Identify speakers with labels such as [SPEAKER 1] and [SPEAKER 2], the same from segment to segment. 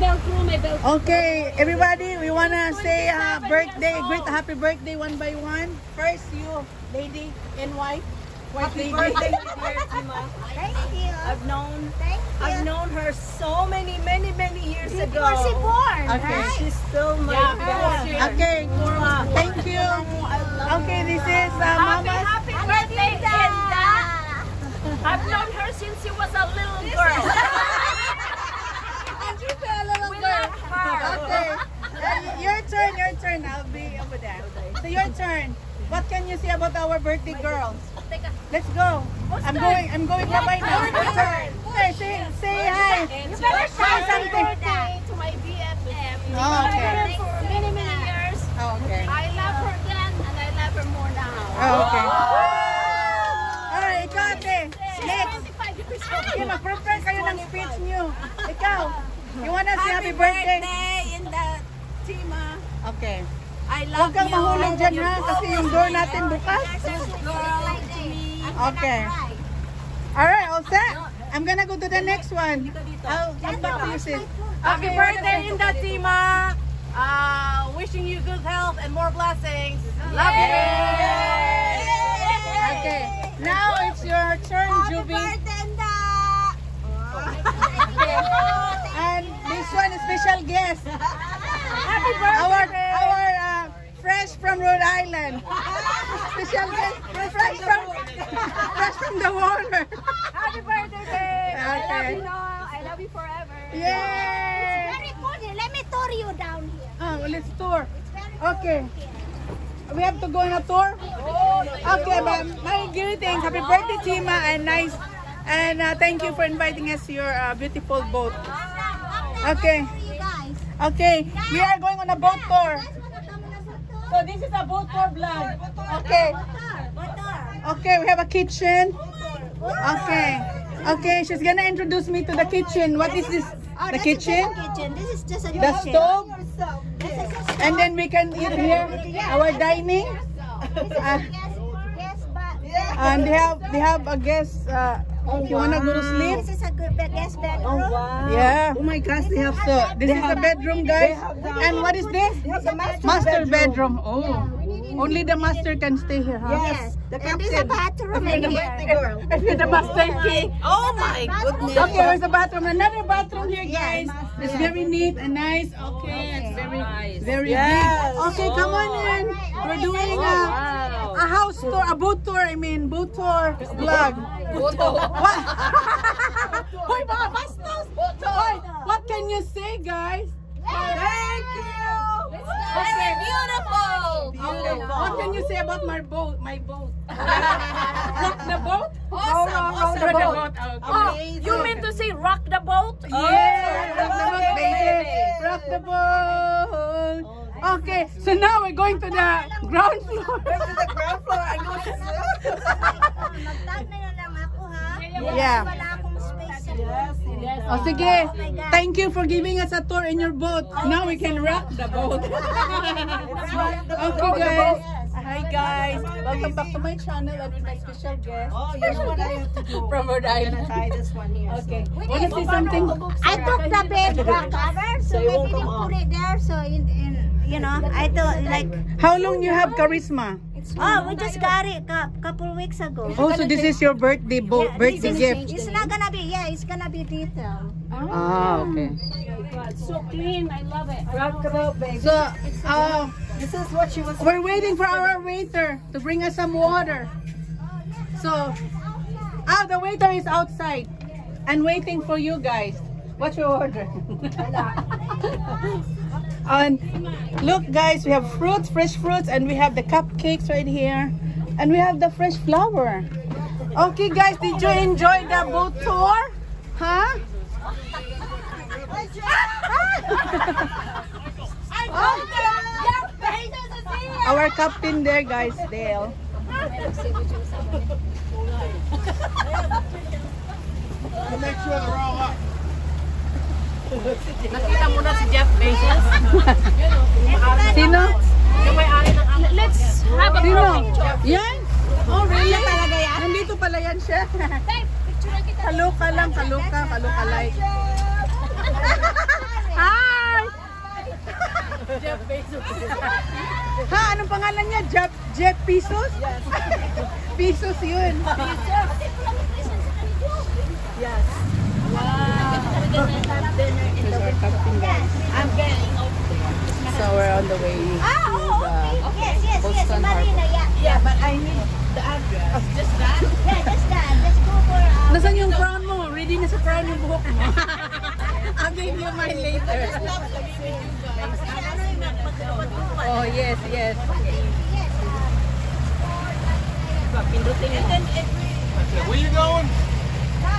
[SPEAKER 1] Okay, everybody, we wanna say happy birthday one by one. First, you, lady in white. Happy birthday, dear Tima.
[SPEAKER 2] Thank you.
[SPEAKER 3] I've known her so many years ago.
[SPEAKER 2] Before she born,
[SPEAKER 1] Okay.
[SPEAKER 2] right?
[SPEAKER 3] She's still my best.
[SPEAKER 1] Okay, thank you. Okay, this is Mama's.
[SPEAKER 4] Happy birthday, Linda! I've known her since she was a little girl.
[SPEAKER 1] And she's a little girl. Okay, your turn. I'll be over there. So your turn. What can you say about our birthday girls? Let's go. I'm going bye now. Your turn. Say hi.
[SPEAKER 4] You better say something to my BFF.
[SPEAKER 1] Oh, okay.
[SPEAKER 4] For many years.
[SPEAKER 1] Oh, okay.
[SPEAKER 4] I love her then and I love her more now.
[SPEAKER 1] Oh, okay. Alright, ikaw ate. Next.
[SPEAKER 4] 25 years old.
[SPEAKER 1] Okay, mag-prepare kayo ng speech nyo. Ikaw, you wanna say happy birthday?
[SPEAKER 3] in the Tima.
[SPEAKER 1] Okay.
[SPEAKER 3] I
[SPEAKER 1] Huwag
[SPEAKER 3] love
[SPEAKER 1] kang
[SPEAKER 3] you.
[SPEAKER 1] mahulog dyan ha, kasi yung door natin bukas.
[SPEAKER 3] Girl to me.
[SPEAKER 1] Okay. Alright, all set? I'm gonna go to the next one. I'll come back to you, sis.
[SPEAKER 3] Happy birthday, Inda Tima. Wishing you good health and more blessings. Love you.
[SPEAKER 1] Okay. Now it's your turn, Juby. Okay. And this one is special guest.
[SPEAKER 3] Happy birthday.
[SPEAKER 1] Our fresh from Rhode Island. Special guest, fresh from the water.
[SPEAKER 4] Happy birthday, babe. I love
[SPEAKER 1] Okay.
[SPEAKER 4] you now. I love you forever.
[SPEAKER 1] Yay!
[SPEAKER 2] Very cool. Let me tour you down here.
[SPEAKER 1] Oh, let's tour.
[SPEAKER 2] It's very
[SPEAKER 1] Okay.
[SPEAKER 2] cool.
[SPEAKER 1] We have to go on a tour? Okay, but my greetings. Happy birthday, Tima, and nice. And thank you for inviting us to your beautiful boat. Okay.
[SPEAKER 2] You guys.
[SPEAKER 1] Okay, we are going on a boat tour. So
[SPEAKER 2] Motor.
[SPEAKER 1] this is a boat tour vlog. Okay.
[SPEAKER 2] Motor.
[SPEAKER 1] Okay, we have a kitchen. Okay. Okay, she's gonna introduce me to the kitchen. What is this?
[SPEAKER 2] Oh,
[SPEAKER 1] The
[SPEAKER 2] that's
[SPEAKER 1] kitchen?
[SPEAKER 2] Just a kitchen. This is just a
[SPEAKER 1] The
[SPEAKER 2] kitchen.
[SPEAKER 1] stove?
[SPEAKER 2] This is a stove.
[SPEAKER 1] And then we can eat here. Our dining.
[SPEAKER 2] This is a guest bath.
[SPEAKER 1] And they have a guest. If you wanna go to sleep.
[SPEAKER 2] This is a good guest bedroom.
[SPEAKER 1] Yeah. Oh my gosh, they have so. This is a bedroom, guys. And what is this? Master bedroom. Oh. Only the master can stay here, huh?
[SPEAKER 2] Yes. And there's a bathroom in here.
[SPEAKER 1] If you're the master key.
[SPEAKER 3] Oh my goodness.
[SPEAKER 1] Okay, where's the bathroom? Another bathroom here, guys. It's very neat and nice. Okay, it's very big. Okay, come on in. We're doing a house tour, a boat tour. I mean, boat tour vlog. What? Hoy, mga bastos! Hoy, what can you say, guys?
[SPEAKER 3] Thank you.
[SPEAKER 1] Okay.
[SPEAKER 3] Beautiful.
[SPEAKER 1] Okay. What can you say about my boat? Rock the boat?
[SPEAKER 3] Awesome.
[SPEAKER 1] Rock the boat. Okay.
[SPEAKER 4] You mean to say rock the boat?
[SPEAKER 1] Yeah, rock the boat, baby. Rock the boat. Okay, so now we're going to the ground floor.
[SPEAKER 2] Mag-tag na lang ako, ha?
[SPEAKER 1] Yeah.
[SPEAKER 2] Wala akong space.
[SPEAKER 1] Oh, sige. Thank you for giving us a tour in your boat. Now we can rock the boat. Okay, guys. Hi, guys. Welcome back to my channel and with my special guest.
[SPEAKER 3] Oh, here's what I have to do.
[SPEAKER 1] From Rhode Island.
[SPEAKER 3] Try this one here.
[SPEAKER 1] Okay. Wanna see something?
[SPEAKER 2] I took the bed cover, so we didn't put it there. So you know, I thought like,
[SPEAKER 1] How long you have charisma?
[SPEAKER 2] oh, we just got it couple weeks ago.
[SPEAKER 1] Oh, so this is your birthday boat, birthday gift.
[SPEAKER 2] It's not gonna be, it's gonna be detailed.
[SPEAKER 1] Ah, okay.
[SPEAKER 4] So clean. I love it.
[SPEAKER 3] Rock about, baby.
[SPEAKER 1] So,
[SPEAKER 3] This is what she was.
[SPEAKER 1] we're waiting for our waiter to bring us some water. So, the waiter is outside and waiting for you guys. What's your order? And look, guys, we have fruits, fresh fruits, and we have the cupcakes right here, and we have the fresh flour. Okay, guys, did you enjoy the boat tour? Huh? Our captain there, guys, Dale.
[SPEAKER 5] Make sure they're all up.
[SPEAKER 4] Nakita mo na si Jeff Bezos?
[SPEAKER 1] Sino?
[SPEAKER 4] Yung may-ari ng Let's have a
[SPEAKER 1] Sino?
[SPEAKER 4] picture.
[SPEAKER 1] Yan? Oh, really? Talaga yan? Nandito pala yan siya.
[SPEAKER 4] Babe, picture kita.
[SPEAKER 1] Kaloka lang, kaloka like. Ha? pangalan niya? Jeff Pesos? Yes. Pesos yun.
[SPEAKER 4] Yes. I'm getting over there.
[SPEAKER 1] So we're on the way.
[SPEAKER 2] Yes,
[SPEAKER 1] Boston
[SPEAKER 2] Marina,
[SPEAKER 4] Yeah, but I need the address. Just that?
[SPEAKER 2] Yeah, just that. Let's go for
[SPEAKER 1] Nasaan yung crown mo? Ready na sa crown yung buhok mo. I'll give you mine later. Oh, yes, yes.
[SPEAKER 5] Where you going?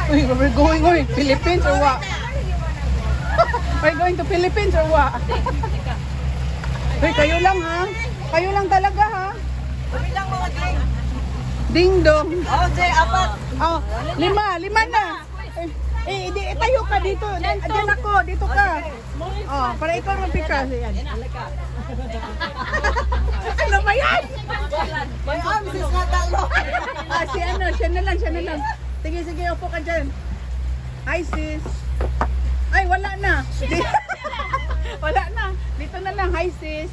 [SPEAKER 1] We're going, Philippines or what? We're going to Philippines or what? Hoy, kayo lang ha? Kayo lang talaga ha? Ding dong.
[SPEAKER 3] Oh, say, apat.
[SPEAKER 1] Oh, lima na. Tayo ka dito. Diyan ako, dito ka. Oh, para ikaw mag-picture. Yan. Ano ba yan?
[SPEAKER 3] My arms is not that long.
[SPEAKER 1] Siya na lang. Sige, upo ka dyan. Hi, sis. Ay, wala na. Wala na. Dito na lang. Hi, sis.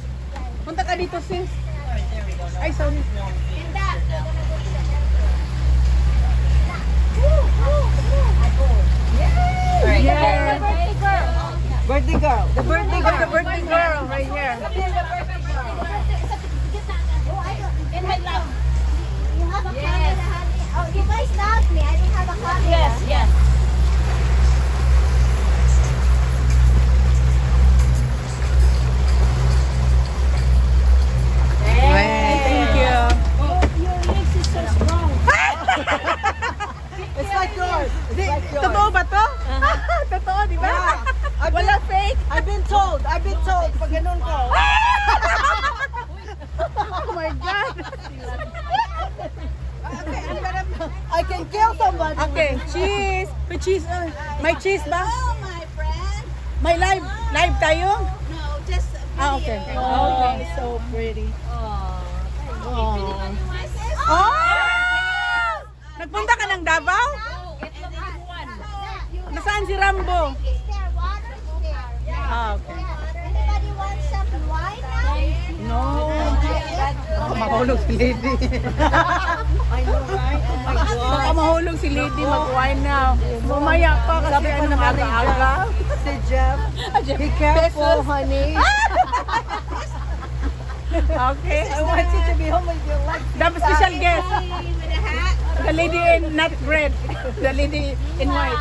[SPEAKER 1] Punta ka dito, sis. Ay, sorry.
[SPEAKER 4] Yeah.
[SPEAKER 3] Birthday girl. The birthday girl.
[SPEAKER 1] The birthday girl right here.
[SPEAKER 2] In my love. You have a camera, honey. Oh, you guys love me. I don't have a camera.
[SPEAKER 4] Yes.
[SPEAKER 1] Thank you.
[SPEAKER 2] Your lips is so strong.
[SPEAKER 3] It's like yours.
[SPEAKER 1] Totoo ba to? Totoo, di ba? Wala fake.
[SPEAKER 3] I've been told. Pag ganun ko.
[SPEAKER 1] Oh my God.
[SPEAKER 3] I can kill somebody.
[SPEAKER 1] Okay, cheese. May cheese. May cheese ba?
[SPEAKER 2] Oh, my friend.
[SPEAKER 1] May live tayo?
[SPEAKER 2] No, just
[SPEAKER 1] Okay. Okay, so pretty. Oh. Nagpunta ka ng Davao? Nasaan si Rambo? Okay.
[SPEAKER 2] Anybody want some wine now?
[SPEAKER 1] No. Baka mahulog si Lady.
[SPEAKER 3] I know, right? Oh my God.
[SPEAKER 1] Baka mahulog si Lady mag-wine now. Mamaya pa kasi ano aga-aga.
[SPEAKER 3] Si Jeff. Be careful, honey.
[SPEAKER 1] Okay.
[SPEAKER 3] I want you to be home with your legs.
[SPEAKER 1] The special guest.
[SPEAKER 2] With a hat?
[SPEAKER 1] The lady in not red. The lady in white.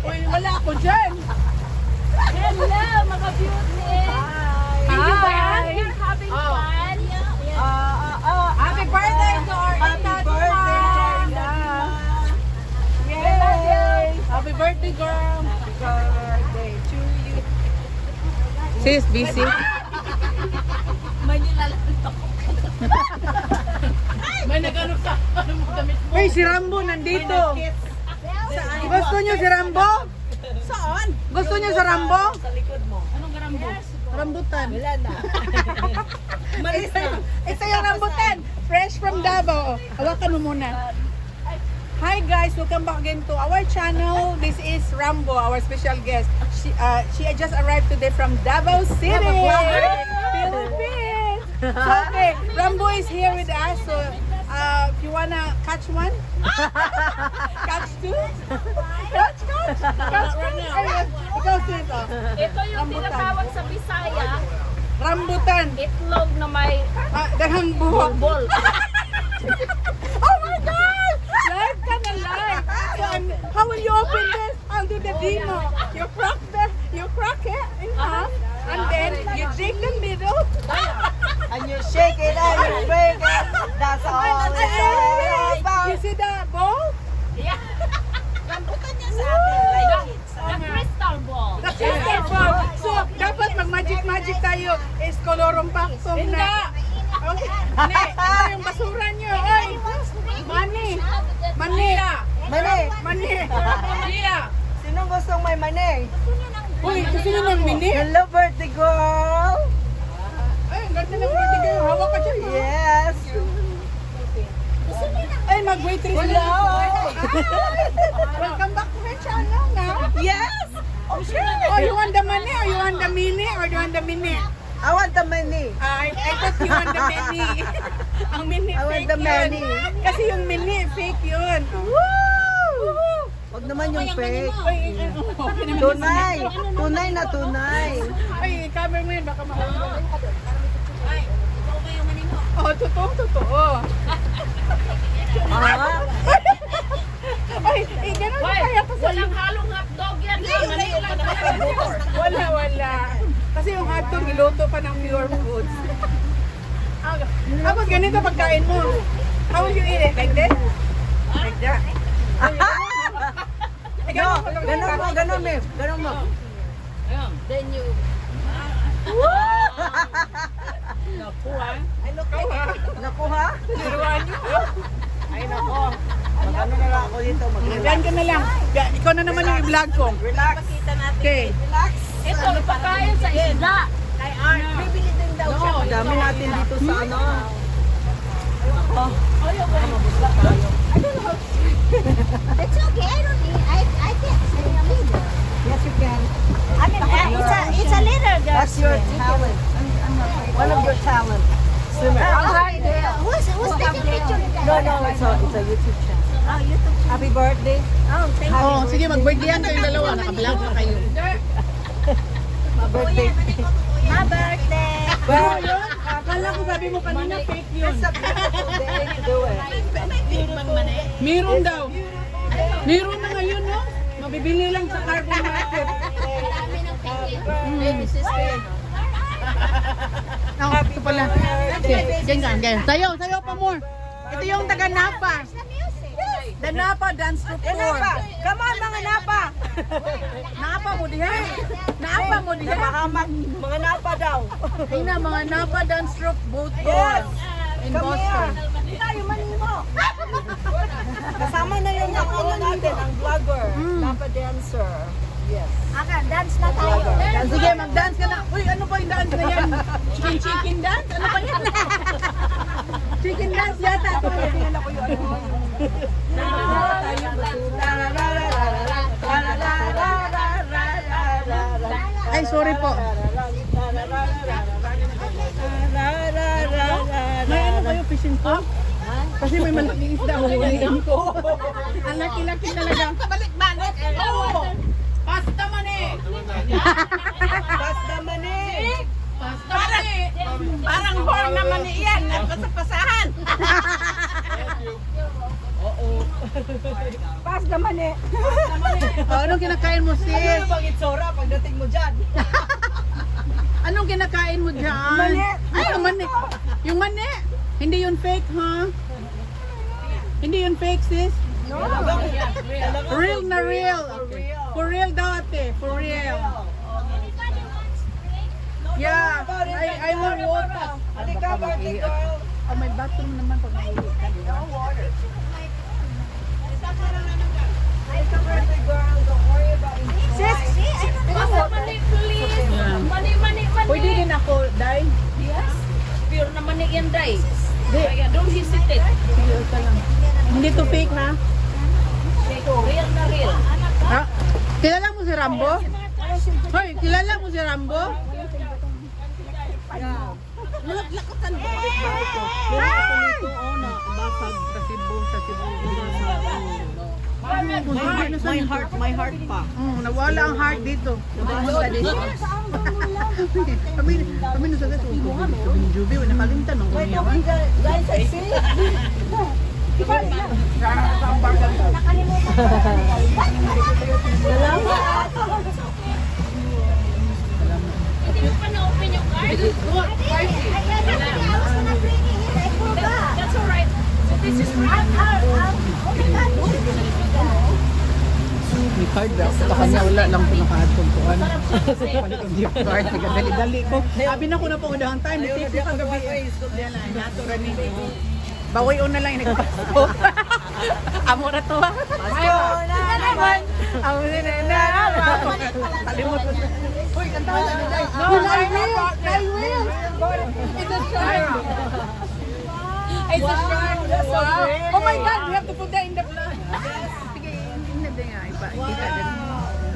[SPEAKER 1] Uy, wala ako dyan.
[SPEAKER 4] Hello, mga beauty. Video ba yan? You're having fun?
[SPEAKER 1] Happy birthday to our Yay! Happy birthday, girl.
[SPEAKER 3] Birthday to you.
[SPEAKER 1] Sis, busy.
[SPEAKER 3] May nag-ano sa damit mo.
[SPEAKER 1] Hey, si Rambo nandito. Gusto niyo si Rambo?
[SPEAKER 3] Saan?
[SPEAKER 1] Gusto niyo si Rambo?
[SPEAKER 3] Sa likod mo. Anong Rambo?
[SPEAKER 1] Rambutan.
[SPEAKER 3] Wala na. Malis na.
[SPEAKER 1] Ito yung rambutan. Fresh from Davao. Hawakan mo muna. Hi guys, welcome back again to our channel. This is Rambo, our special guest. She just arrived today from Davao City, Philippines. So, okay, Rambo is here with us. So, if you wanna catch one, catch two, catch. Ayun, ikaw sis.
[SPEAKER 4] Ito yung tinatawag sa Bisaya,
[SPEAKER 1] Rambutan.
[SPEAKER 4] itlog na may
[SPEAKER 1] Daghang buhok.
[SPEAKER 4] bol.
[SPEAKER 1] Oh my God! Live ka na live! So, how will you open this? I'll do the demo. You crack it in half, and then you dig the middle.
[SPEAKER 3] And you shake it and you break it. That's all it's all about.
[SPEAKER 1] You see the bowl?
[SPEAKER 4] Yeah.
[SPEAKER 3] Rambutan niya sa atin. Like
[SPEAKER 4] The crystal ball.
[SPEAKER 1] The crystal ball. So, dapat mag-magic tayo. Is kolorong paktong na. Okay. Ne, ito yung basura nyo. Oy! Mani!
[SPEAKER 3] Sinong gustong may money?
[SPEAKER 1] Uy, gusto nyo ng mini?
[SPEAKER 3] Hello, birthday girl!
[SPEAKER 1] Ay, ang ganda ng birthday girl. Hawak ka dyan.
[SPEAKER 3] Yes!
[SPEAKER 1] Ay, mag-waitress
[SPEAKER 3] Hello!
[SPEAKER 1] Welcome back to my channel na.
[SPEAKER 3] Yes!
[SPEAKER 1] Oh, you want the money or you want the mini or you want the mini?
[SPEAKER 6] I want the money.
[SPEAKER 1] I thought you want the mini. Ang mini
[SPEAKER 6] I want
[SPEAKER 1] fake
[SPEAKER 6] the
[SPEAKER 1] yun.
[SPEAKER 6] mini.
[SPEAKER 1] Kasi yung mini fake yun.
[SPEAKER 6] Wag naman yung fake.
[SPEAKER 1] Ay, okay naman.
[SPEAKER 6] Tunay. Tunay na tunay.
[SPEAKER 1] Ay, cover mo yun. Baka makakita. Oh, totoo.
[SPEAKER 6] Ah,
[SPEAKER 1] Ay, ganun na kaya kasi.
[SPEAKER 4] Walang halong hotdog yan. Mani lang naman.
[SPEAKER 1] Wala. Kasi yung hotdog, niluto pa ng pure foods. Tapos ganito pagkain mo. How will you eat it? Like this? Like that?
[SPEAKER 6] no, ganun mo. Ganun mo.
[SPEAKER 4] Then you...
[SPEAKER 6] Nakuha?
[SPEAKER 1] Tiruan nyo.
[SPEAKER 6] Ay, nako. Mag-ano na lang ako dito.
[SPEAKER 1] Yan ka na lang. Ikaw na naman yung i-vlog ko.
[SPEAKER 6] Relax.
[SPEAKER 1] Okay.
[SPEAKER 4] Ito, pagkain sa isda.
[SPEAKER 6] Bibili din daw siya. Dami natin dito sa ano.
[SPEAKER 2] It's okay. I don't need. I can't say a little.
[SPEAKER 6] Yes, you can.
[SPEAKER 2] I mean, it's a little.
[SPEAKER 6] That's your talent. One of your talent. Swimmer.
[SPEAKER 2] Who's taking picture of that?
[SPEAKER 6] No, it's a YouTube channel.
[SPEAKER 2] Oh, YouTube.
[SPEAKER 6] Happy birthday.
[SPEAKER 2] Oh, thank you.
[SPEAKER 1] Oh, sige, mag-birthdayan kayong dalawa. Naka-vlog pa kayo.
[SPEAKER 6] My birthday.
[SPEAKER 2] My birthday.
[SPEAKER 1] Wow, yun. Akala ko sabi mo kanina fake yun.
[SPEAKER 6] It's a beautiful day to do it.
[SPEAKER 1] Meron daw. Meron na ngayon, no? Mabibili lang sa carbon market.
[SPEAKER 4] Baby sister.
[SPEAKER 1] Ito pala. Okay, ganyan. Sayaw pa more. Ito yung taga Napa. The Napa Dance Troupe Tour.
[SPEAKER 6] Come on, mga napa.
[SPEAKER 1] Napa mo diha. Napa mo diha.
[SPEAKER 6] Mga napa daw.
[SPEAKER 1] Ay na, mga Napa Dance Troupe Boat Tour. In Boston.
[SPEAKER 6] Tayo manimo. Kasama na yung ano natin, ang vlogger. Napa dancer. Yes.
[SPEAKER 2] Okay, dance na tayo.
[SPEAKER 1] Sige, mag-dance ka na. Uy, ano ba yung dance na yan? Chicken dance? Ano ba yan? Chicken dance yata. Tingnan ko yung ano. Ay, sorry po. May ano kayo, fishing pole? Kasi may malaking isda, huhulihin ko. Ang laki-laki talaga. Balik-balik. Oo. Pasta mani.
[SPEAKER 6] Basta mani.
[SPEAKER 1] Pasta mani. Parang horn na mani yan. Nagpasapasahan.
[SPEAKER 6] Basta mani.
[SPEAKER 1] Anong kinakain mo, sis?
[SPEAKER 6] Ano bang itsura pagdating mo dyan?
[SPEAKER 1] Anong kinakain mo dyan?
[SPEAKER 6] Mani.
[SPEAKER 1] Ay, yung mani. Yung mani. Hindi yun fake, ha? Hindi yun fake, sis?
[SPEAKER 6] No.
[SPEAKER 1] Real na real. Okay. For real daw, ate. For real. Yeah. I want water.
[SPEAKER 6] Halika, birthday girl.
[SPEAKER 1] Oh, may bathroom naman pag mauwi ka.
[SPEAKER 6] No water. Halika, birthday girl. Don't worry about it.
[SPEAKER 1] Sis!
[SPEAKER 4] Basta mani, please. Mani.
[SPEAKER 1] Pwede din ako, Day?
[SPEAKER 4] Yes. Pure na mani yan, Day. Kaya don't hesitate.
[SPEAKER 1] Sige, ka lang. Hindi to fake, ha?
[SPEAKER 4] Real na real.
[SPEAKER 1] Ha? Kilala mo si Rambo? Hoy, kilala mo si Rambo? Lakatan ko. Sa Cebu.
[SPEAKER 6] My heart pa.
[SPEAKER 1] Nawala ang heart dito. Kami na sa gas. Jubi, nakalimtan.
[SPEAKER 6] Wait, guys, I see.
[SPEAKER 2] Salamat.
[SPEAKER 4] Hindi mo pa na-open yung card? That's alright. So this is
[SPEAKER 1] May card daw. Sa kanya wala lang po naka-add kung kuhan. Palit ang gift card. Dali-dali ko. Sabi na ko na pang unahang time. Natip ko kagabi. Diyan na. Nato rin eh. Bawi una lang yung nagpasko. Amo na to.
[SPEAKER 6] Pasko na naman.
[SPEAKER 1] Amo na naman. Kalimot mo. Uy, kantahan na nila. No, I will. It's a shark. It's a shark. Wow. Oh my God, we have to put that in the blood. Sige, hindi na din nga. Kita din.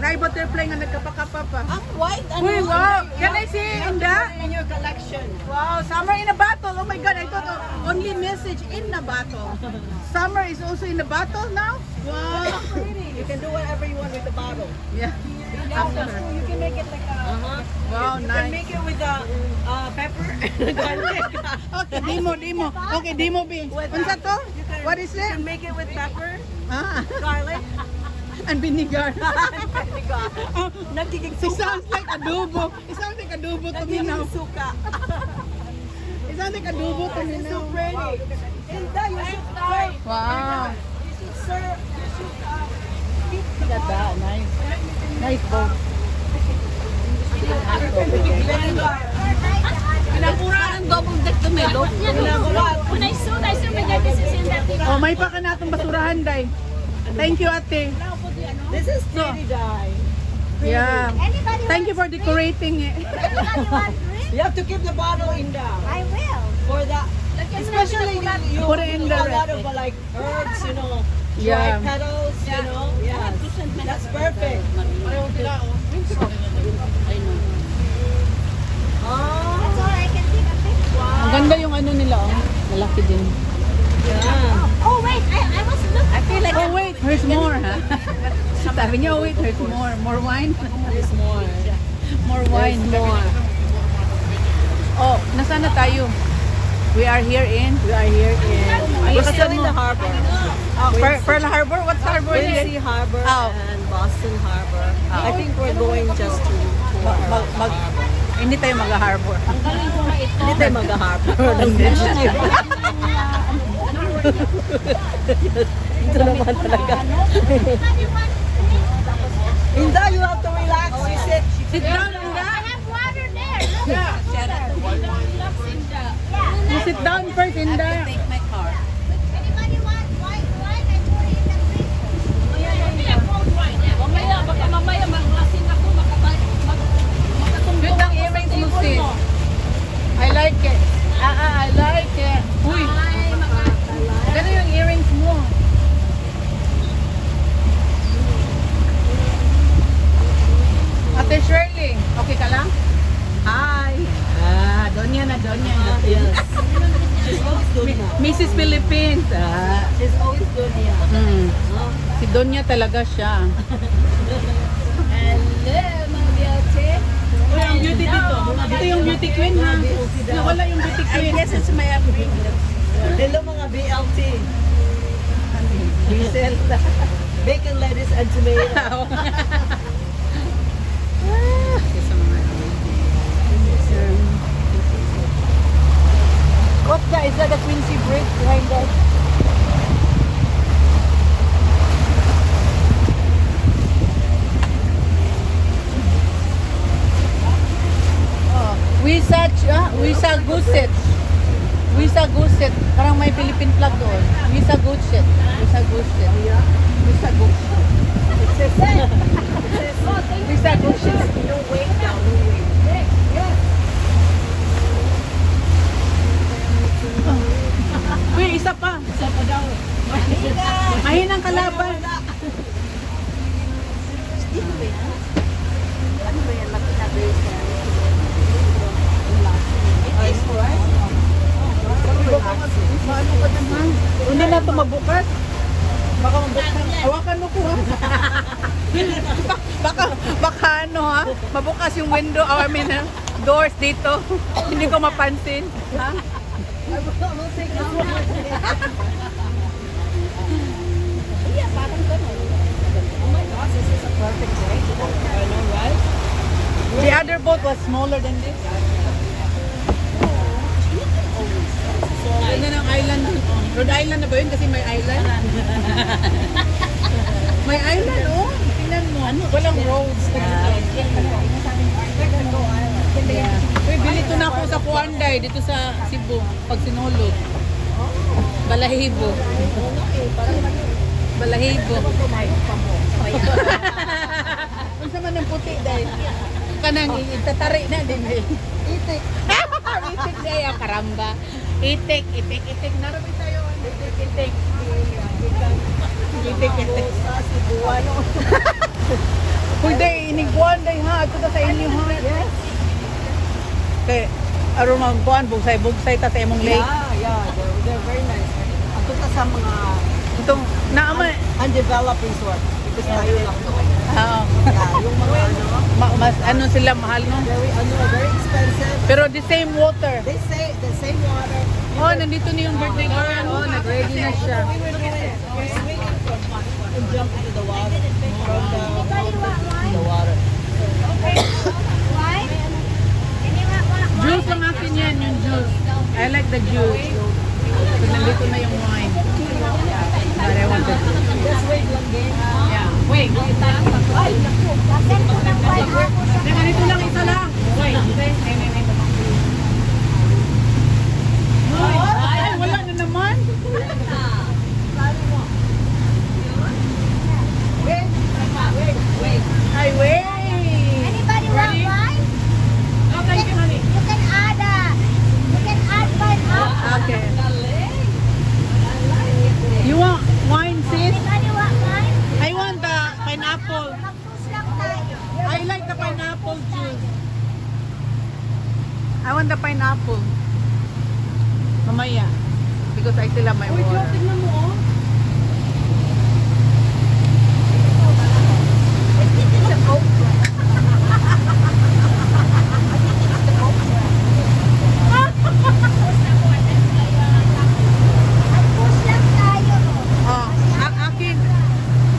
[SPEAKER 1] Sky butterfly nga nagkapakapa pa.
[SPEAKER 6] Ang white,
[SPEAKER 1] Uy, wow! Can I see Inda?
[SPEAKER 6] in your collection.
[SPEAKER 1] Wow, summer in a bottle. Oh my God, I thought only message in a bottle. Summer is also in a bottle now? Wow.
[SPEAKER 6] You can do whatever you want with the bottle.
[SPEAKER 1] Yeah.
[SPEAKER 6] You can make it like a...
[SPEAKER 1] Wow,
[SPEAKER 6] You can
[SPEAKER 1] nice.
[SPEAKER 6] make it with the pepper, garlic.
[SPEAKER 1] Okay, demo. Okay, demo B. Unsa to? What is
[SPEAKER 6] You
[SPEAKER 1] it?
[SPEAKER 6] can make it with pepper,
[SPEAKER 1] Ah,
[SPEAKER 6] garlic,
[SPEAKER 1] and vinegar.
[SPEAKER 6] vinegar.
[SPEAKER 1] Oh,
[SPEAKER 6] Nagiging
[SPEAKER 1] it
[SPEAKER 6] suka.
[SPEAKER 1] sounds like adobo. It sounds like adobo to me now.
[SPEAKER 6] Nagiging suka.
[SPEAKER 1] It sounds like adobo to me
[SPEAKER 6] It's so
[SPEAKER 1] now.
[SPEAKER 6] pretty. And that you should serve.
[SPEAKER 1] Wow.
[SPEAKER 6] You should serve. You should keep the
[SPEAKER 1] Look at that. Nice. Nice boat.
[SPEAKER 4] Pinapura ang double deck to Melo. When I saw my God, this is in that thing.
[SPEAKER 1] Oh, may pa ka na itong basurahan, day. Thank you, ate.
[SPEAKER 6] This is pretty dye.
[SPEAKER 1] Yeah.
[SPEAKER 2] Anybody
[SPEAKER 1] Thank you for decorating it.
[SPEAKER 2] Anybody want drink?
[SPEAKER 6] You have to keep the bottle in there.
[SPEAKER 2] I will.
[SPEAKER 6] For the, especially you
[SPEAKER 1] Put it in
[SPEAKER 6] do a
[SPEAKER 1] the
[SPEAKER 6] lot of like herbs, you know,
[SPEAKER 1] Yeah.
[SPEAKER 6] dried petals, you know. Yes, that's perfect. Oh,
[SPEAKER 2] That's all I can take a picture.
[SPEAKER 1] Ang ganda yung ano nila, oh. Malaki din.
[SPEAKER 6] yeah.
[SPEAKER 2] Oh wait, I was looking. I feel
[SPEAKER 1] Oh, wait. There's more, ha? Sabi niya, oh, wait. There's more. More wine?
[SPEAKER 6] There's more.
[SPEAKER 1] More wine.
[SPEAKER 6] More.
[SPEAKER 1] Oh, nasaan na tayo? We are here in?
[SPEAKER 6] We're still in the harbor.
[SPEAKER 1] Pearl Harbor? What's harbor is
[SPEAKER 6] Quincy
[SPEAKER 1] it?
[SPEAKER 6] Harbor
[SPEAKER 1] Oh.
[SPEAKER 6] and Boston Harbor. I think we're going just to
[SPEAKER 1] Hindi tayo mag-harbor.
[SPEAKER 6] hindi tayo mag-harbor. Ito naman talaga. Inda, you have to relax. You
[SPEAKER 1] Sit down,
[SPEAKER 2] I
[SPEAKER 1] Inda.
[SPEAKER 2] have water there. Look.
[SPEAKER 1] Yeah. You sit down first, Inda.
[SPEAKER 2] Anybody want white wine? I pour it in the fridge.
[SPEAKER 4] Mamaya, baka mamaya maglasin ako,
[SPEAKER 1] Good ang earrings mo, sis. I like it. I like it. Uy. Gano yung earrings mo? Ate Shirley, okay ka lang? Hi. Donya na, Donya.
[SPEAKER 6] Yes. She's always good na.
[SPEAKER 1] Mrs. Philippines.
[SPEAKER 6] She's always good here.
[SPEAKER 1] Si Donya talaga siya.
[SPEAKER 4] Hello, mga beauty.
[SPEAKER 1] Uy, ang beauty dito. Ito yung beauty queen, ha? Wala yung beauty queen.
[SPEAKER 6] Yes, it's my upbringing. Hello mga BLT. Diesel. Bacon, lettuce, and tomato.
[SPEAKER 1] What is that the Quincy Bridge behind us? Wisa Guset. Wisa Guset. Parang may Philippine flag doon. Wisa Guset. Wisa Guset. Wisa Guset. Wisa Guset.
[SPEAKER 6] No wait now, no wait.
[SPEAKER 1] Uy, isa pa. Isa pa daw. Mahinang kalaban. Hindi na ito mabukas. Baka mabukas. Hawakan mo ko, ha? baka ano, ha? Mabukas yung window, I mean, doors dito. Hindi ko mapansin. Ha? The other boat was smaller than this. Ano ng island? Rhode Island na ba yun? Kasi may island. May island, oh. Tingnan mo. Walang roads. Uy, bilito na ako sa Puanday, dito sa Cebu, pag sinulog. Balahibo. Balahibo. Kung sa man ng puti dahil. Kanang itatari na din. Itik. Itik dahil, karamba. Itik. Narami tayo. Itik. Uy, kuan day ha, ato ta sa inyo ha.
[SPEAKER 6] Yes.
[SPEAKER 1] Kay aron mag kuan bugsay ta sa imong lake.
[SPEAKER 6] Yeah, they're very nice. Ato ta sa mga
[SPEAKER 1] Itong naama
[SPEAKER 6] undeveloped resort. Because tayo lang doon.
[SPEAKER 1] ah,
[SPEAKER 6] Yeah, yung mga
[SPEAKER 1] mas ano sila mahal no.
[SPEAKER 6] very expensive.
[SPEAKER 1] Pero the same water.
[SPEAKER 6] They say the same water.
[SPEAKER 1] Oh, nandito na yung birthday girl. Oh, nag-ready na siya.
[SPEAKER 6] We're swinging and jump into the water. From
[SPEAKER 2] Anybody want wine?
[SPEAKER 6] the water.
[SPEAKER 2] Wine? Anyone want wine?
[SPEAKER 1] Juice lang akin yan, yung juice. I like the juice. So, nandito na yung wine. But I want the juice.
[SPEAKER 6] Just wait lang din.
[SPEAKER 1] Yeah. Wait.
[SPEAKER 2] Ay, naku. Kapit ko ng wine.
[SPEAKER 1] Teka, dito lang isa lang. Wait. Ay, wala na naman. Ay, wait.
[SPEAKER 2] Anybody want
[SPEAKER 1] Ready?
[SPEAKER 2] wine?
[SPEAKER 1] Oh, thank you, honey.
[SPEAKER 2] You can add pineapple.
[SPEAKER 1] Okay. You want wine, sis?
[SPEAKER 2] Anybody want wine?
[SPEAKER 1] I want the pineapple.
[SPEAKER 2] Mag-push lang tayo.
[SPEAKER 1] I like the pineapple juice. I want the pineapple. Mamaya. Because I still have my water.
[SPEAKER 3] Tingnan mo, oh.
[SPEAKER 2] Mag-push lang tayo.
[SPEAKER 1] Oh,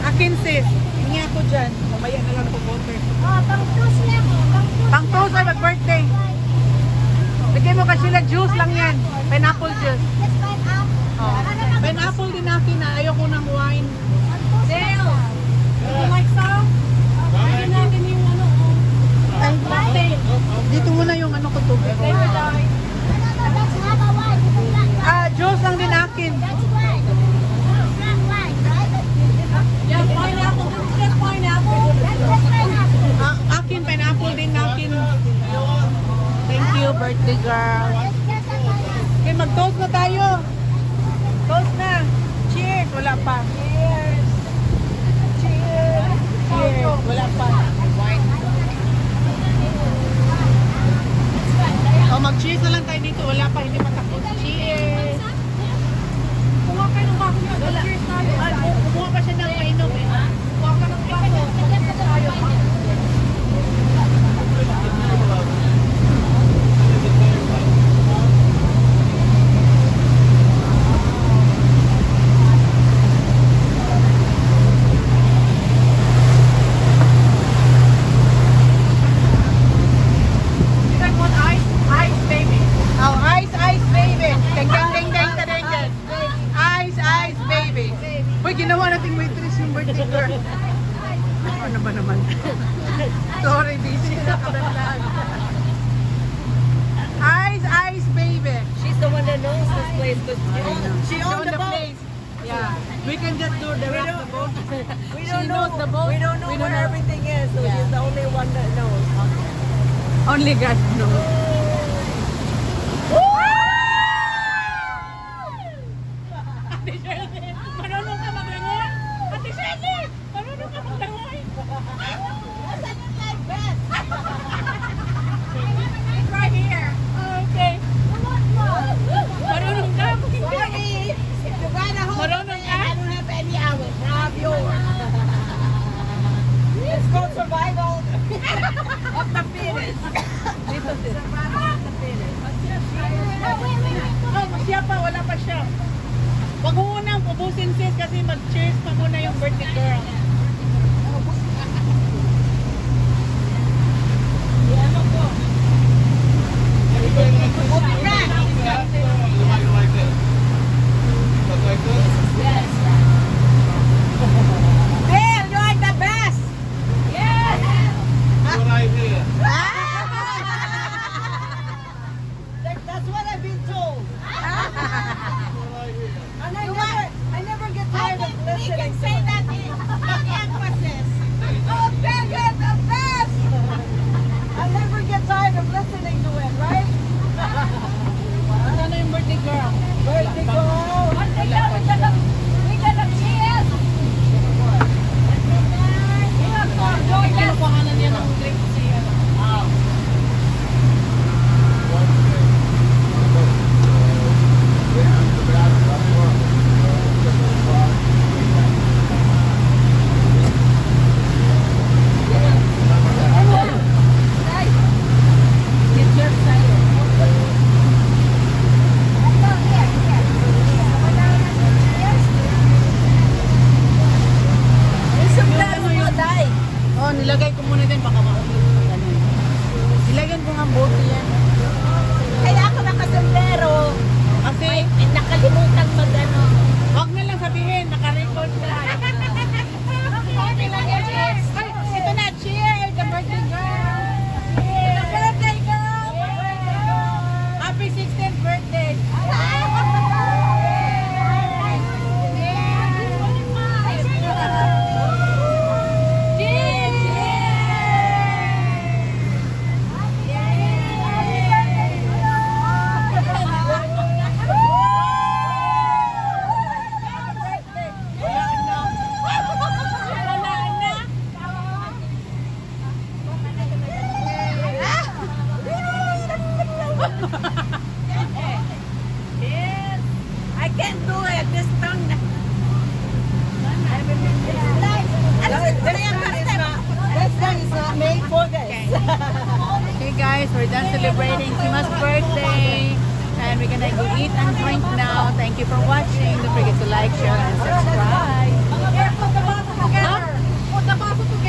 [SPEAKER 1] akin sis. Hingi ako dyan. Mamaya na lang itong water.
[SPEAKER 2] Oh, pang-push lang.
[SPEAKER 1] Pang toast ay mag-birthday. Lagyan mo kasi sila juice lang yan. Pineapple juice.
[SPEAKER 2] Yes, pineapple.
[SPEAKER 1] Oh. Pineapple din akin na. Ayoko ng wine.
[SPEAKER 2] Dale.
[SPEAKER 3] Would you like some? Bigyan natin yung ano, oh.
[SPEAKER 1] Ay, dito muna yung ano ko tubig.
[SPEAKER 2] No, let's have a wine. This is not wine.
[SPEAKER 1] Ah, juice lang din akin.
[SPEAKER 2] That's wine. It's not wine, right?
[SPEAKER 3] Yeah, pineapple. Don't forget pineapple.
[SPEAKER 2] That's just pineapple.
[SPEAKER 1] Akin, pineapple din akin. Thank you, birthday girl.
[SPEAKER 2] Let's get the pineapple.
[SPEAKER 1] Okay, mag-toast na tayo. Toast na. Cheers. Wala pa. Cheers. Cheers. Cheers. Wala pa. Wine. Oh, mag-cheers na lang tayo dito. Wala pa. Hindi pa tapos. Cheers.
[SPEAKER 3] Kuha kayo ng bago niya. Cheers tayo.
[SPEAKER 1] Kumuha pa siya ng mainom eh.
[SPEAKER 3] Kuha ka ng bago. Tayo. You guys want ice? Ice, baby.
[SPEAKER 1] Oh, ice, ice, baby. Ding, ding, ding, ding, ding, ding. Ice, ice, baby. Uy, ginawa nating waitress yung birthday girl. Ano ba naman? Sorry, busy na kabantaan. Ice, ice, baby.
[SPEAKER 6] She's the one that knows this place, but
[SPEAKER 1] She owns the place. Yeah. We can just do the rest of the boat.
[SPEAKER 6] we
[SPEAKER 1] She
[SPEAKER 6] don't
[SPEAKER 1] knows
[SPEAKER 6] know.
[SPEAKER 1] the boat.
[SPEAKER 6] We don't know where everything is, so
[SPEAKER 1] Yeah.
[SPEAKER 6] she's the only one that knows.
[SPEAKER 1] Only God knows.
[SPEAKER 3] Ate Shirley, marunong ka maglangoy? Ate Shirley, marunong ka maglangoy? Right here. Okay. Marunong ka? Marunong ka?
[SPEAKER 6] It's called survival of the fittest. Dito sis. Survival of the fittest.
[SPEAKER 1] No, siya pa, wala pa siya. Wag mo munang ubusin sis kasi mag-cheers pa muna yung birthday girl.
[SPEAKER 5] Like this. Just like this.
[SPEAKER 6] Bill, you are the best.
[SPEAKER 5] That's what I hear.
[SPEAKER 6] That's what I've been told.
[SPEAKER 5] That's what I hear.
[SPEAKER 6] And I never get tired of listening.
[SPEAKER 2] Say that
[SPEAKER 1] nilagay ko muna din. Baka ano. Nilagyan ko nga bote yan.
[SPEAKER 4] Kaya ako nakasombrero.
[SPEAKER 1] Kasi,
[SPEAKER 4] Ay, nakalimutan mag-ano.
[SPEAKER 1] wag na lang sabihin, naka-record na. Ay, ito na, cheers! The birthday girl! The birthday girl! Happy 16th birthday!
[SPEAKER 4] Yes. I can't do it. This tongue.
[SPEAKER 6] This thing is not made for this.
[SPEAKER 1] Okay guys, we're done celebrating Sima's birthday. And we're gonna go eat and drink now. Thank you for watching. Don't forget to like, share, and subscribe.
[SPEAKER 3] Put the baso together. Put the baso together.